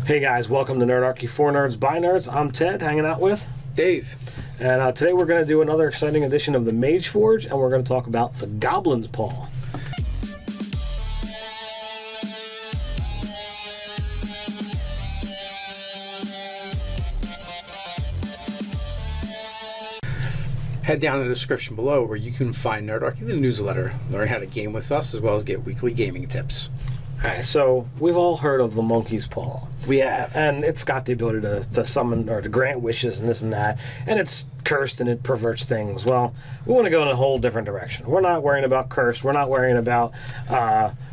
Hey guys, welcome to Nerdarchy for Nerds by Nerds. I'm Ted, hanging out with Dave. And today we're going to do another exciting edition of the MageForge, and we're going to talk about the Goblins Paw. Head down in the description below where you can find Nerdarchy, the newsletter, learn how to game with us, as well as get weekly gaming tips. Alright, so we've all heard of the Monkey's Paw. We have. And it's got the ability to summon or to grant wishes and this and that. And it's cursed and it perverts things. Well, we want to go in a whole different direction. We're not worrying about curse. We're not worrying about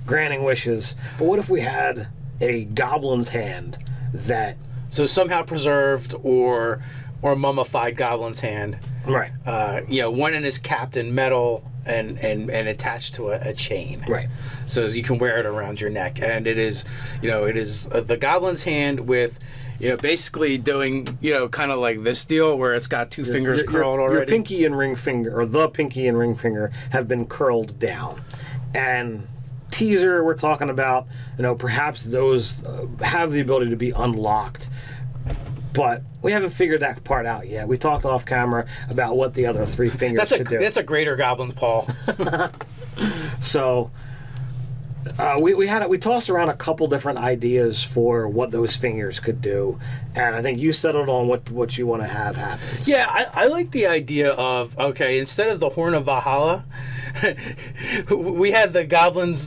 granting wishes. But what if we had a goblin's hand that... So somehow preserved or mummified goblin's hand. Right. One end is capped in metal and attached to a chain. Right. So you can wear it around your neck. And it is the goblin's hand with, basically doing, kind of like this deal where it's got two fingers curled already. Your pinky and ring finger, or the pinky and ring finger, have been curled down. And teaser, we're talking about, perhaps those have the ability to be unlocked. But we haven't figured that part out yet. We talked off camera about what the other three fingers could do. That's a greater Goblin's Paw. So we tossed around a couple different ideas for what those fingers could do, and I think you settled on what you want to have happen. Yeah, I like the idea of, instead of the Horn of Valhalla, we had the Goblin's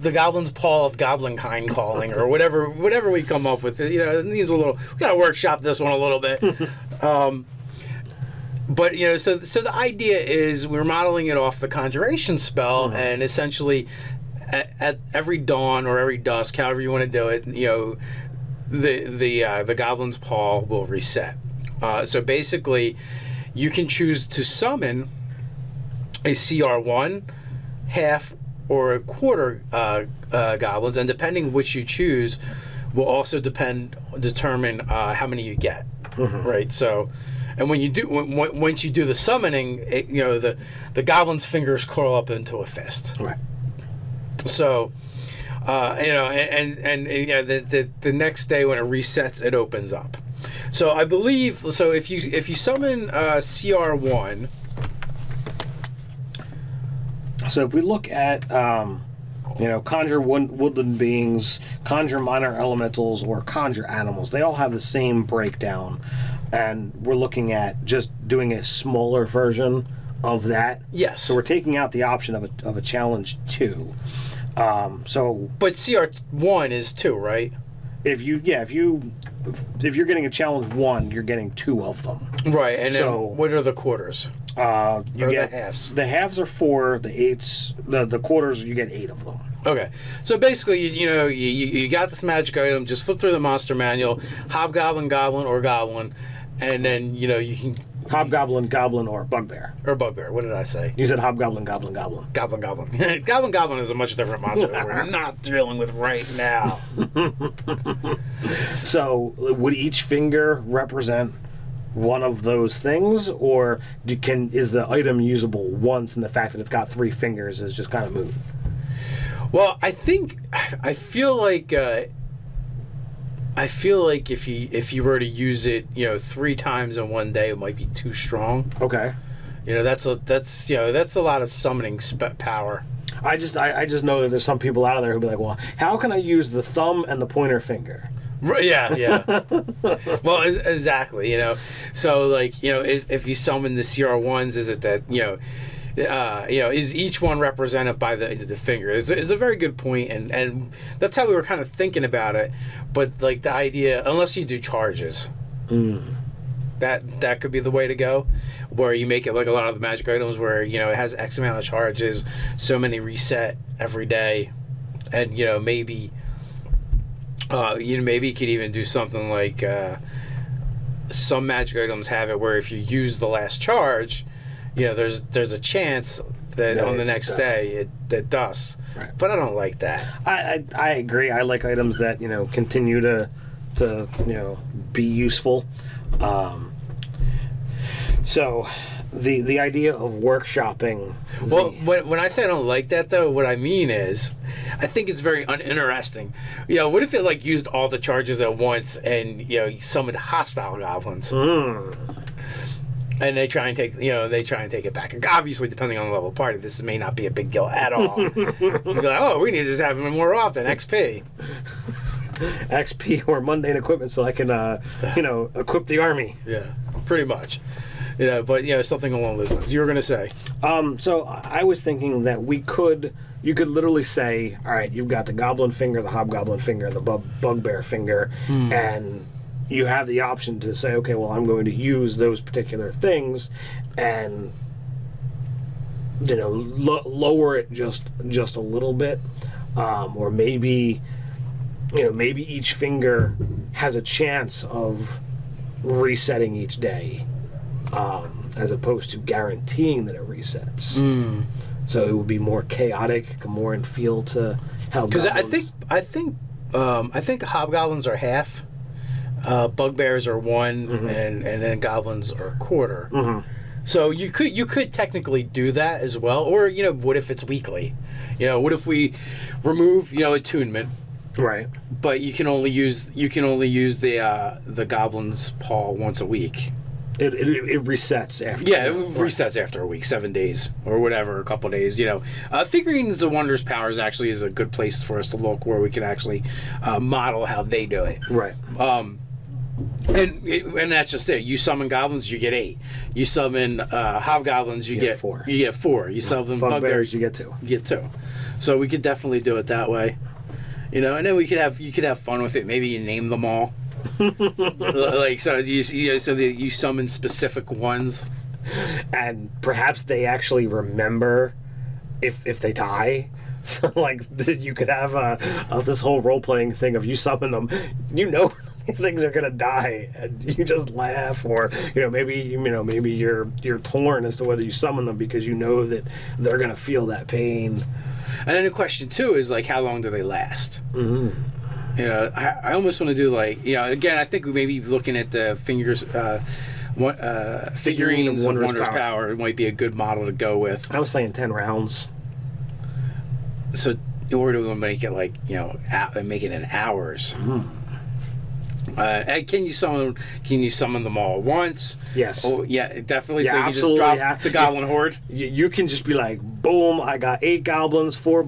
Paw of Goblinkind calling, or whatever we come up with. It needs a little. We got to workshop this one a little bit. But so the idea is we're modeling it off the conjuration spell, and essentially at every dawn or every dusk, however you want to do it, the Goblin's Paw will reset. So basically, you can choose to summon a CR1, half or a quarter goblins, and depending which you choose, will also determine how many you get. Right. So. And when you do, once you do the summoning, the goblin's fingers curl up into a fist. Right. So, the next day when it resets, it opens up. So I believe, if you summon CR1. So if we look at conjure woodland beings, conjure minor elementals, or conjure animals, they all have the same breakdown. And we're looking at just doing a smaller version of that. Yes. So we're taking out the option of a challenge 2. But CR1 is 2, right? If you're getting a challenge 1, you're getting 2 of them. Right. And then what are the quarters? You get the halves. The halves are 4. The 8s, the quarters, you get 8 of them. Okay, so basically, you got this magic item. Just flip through the monster manual, hobgoblin, goblin, or goblin, and then you can hobgoblin, goblin, or bugbear. Or bugbear. What did I say? You said hobgoblin, goblin, goblin. Goblin. Goblin is a much different monster that we're not dealing with right now. So, would each finger represent one of those things, or is the item usable once, and the fact that it's got 3 fingers is just kind of moot? Well, I feel like if you were to use it, 3 times in one day, it might be too strong. Okay. That's a lot of summoning power. I just know that there's some people out there who'll be like, well, how can I use the thumb and the pointer finger? Yeah. Well, exactly. So if you summon the CR1s, is it that is each one represented by the finger? It's a very good point, and that's how we were kind of thinking about it. But the idea, unless you do charges, that could be the way to go, where you make it like a lot of the magic items, where it has X amount of charges, so many reset every day, and maybe you could even do something like some magic items have it where if you use the last charge, there's a chance that on the next day it dusts. Right. But I don't like that. I agree. I like items that continue to be useful. So the idea of workshopping. Well, when I say I don't like that, though, what I mean is, I think it's very uninteresting. You know, what if it like used all the charges at once and you summoned hostile goblins, and they try and take it back. Obviously, depending on the level of party, this may not be a big deal at all. You'd be like, oh, we need this happen more often. XP. XP or mundane equipment, so I can equip the army. Yeah, pretty much. But something along those lines. You were gonna say. So I was thinking that you could literally say, all right, you've got the goblin finger, the hobgoblin finger, the bugbear finger, and you have the option to say, okay, well, I'm going to use those particular things, and lower it just a little bit, or maybe each finger has a chance of resetting each day. As opposed to guaranteeing that it resets, so it would be more chaotic, more in feel to how. Because I think hobgoblins are half, bugbears are one, and then goblins are a quarter. So you could technically do that as well, or what if it's weekly? What if we remove attunement? Right. But you can only use the Goblin's Paw once a week. It resets after. Yeah, it resets after a week, 7 days or whatever, a couple of days. Figurines of Wondrous Powers actually is a good place for us to look where we can actually model how they do it. Right. And that's just it. You summon goblins, you get 8. You summon hobgoblins, you get 4. You get 4. You summon bugbears, you get 2. You get 2. So we could definitely do it that way. And then you could have fun with it. Maybe you name them all. Like so you summon specific ones, and perhaps they actually remember if they die. So like you could have this whole role playing thing of you summon them, these things are gonna die, and you just laugh, or maybe you're torn as to whether you summon them because you know that they're gonna feel that pain. And then the question too is like, how long do they last? I almost want to do again, I think we may be looking at the figurines of Wondrous Power. It might be a good model to go with. I was saying 10 rounds. So, or do we want to make it make it in hours? And can you summon them all at once? Yes. Oh, yeah, definitely. Yeah, so you absolutely. Just drop the goblin horde. You can just be like, boom! I got 8 goblins, 4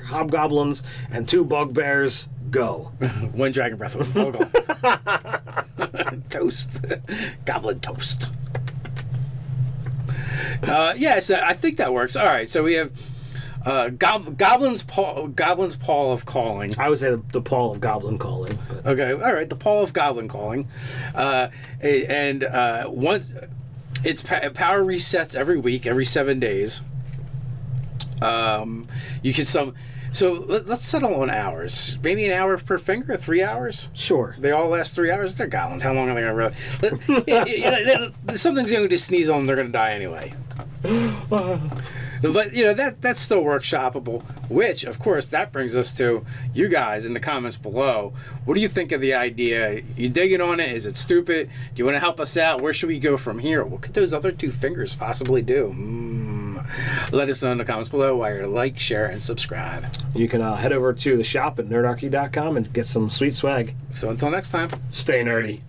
hobgoblins, and 2 bugbears. Go. 1 dragon breath. Oh, go. Toast. Goblin toast. So I think that works. All right. So we have. Goblin's Paw of Calling. I would say the Paw of Goblin Calling. But. Okay, all right, the Paw of Goblin Calling, and its power resets every week, every 7 days. You can So let's settle on hours. Maybe an hour per finger, 3 hours. Sure. They all last 3 hours. They're goblins. How long are they going to really? Something's going to sneeze on them. They're going to die anyway. But that's still workshopable, which of course that brings us to you guys in the comments below. What do you think of the idea? You digging on it? Is it stupid? Do you want to help us out? Where should we go from here? What could those other 2 fingers possibly do? Let us know in the comments below while you like, share, and subscribe. You can head over to the shop at nerdarchy.com and get some sweet swag. So until next time, stay nerdy.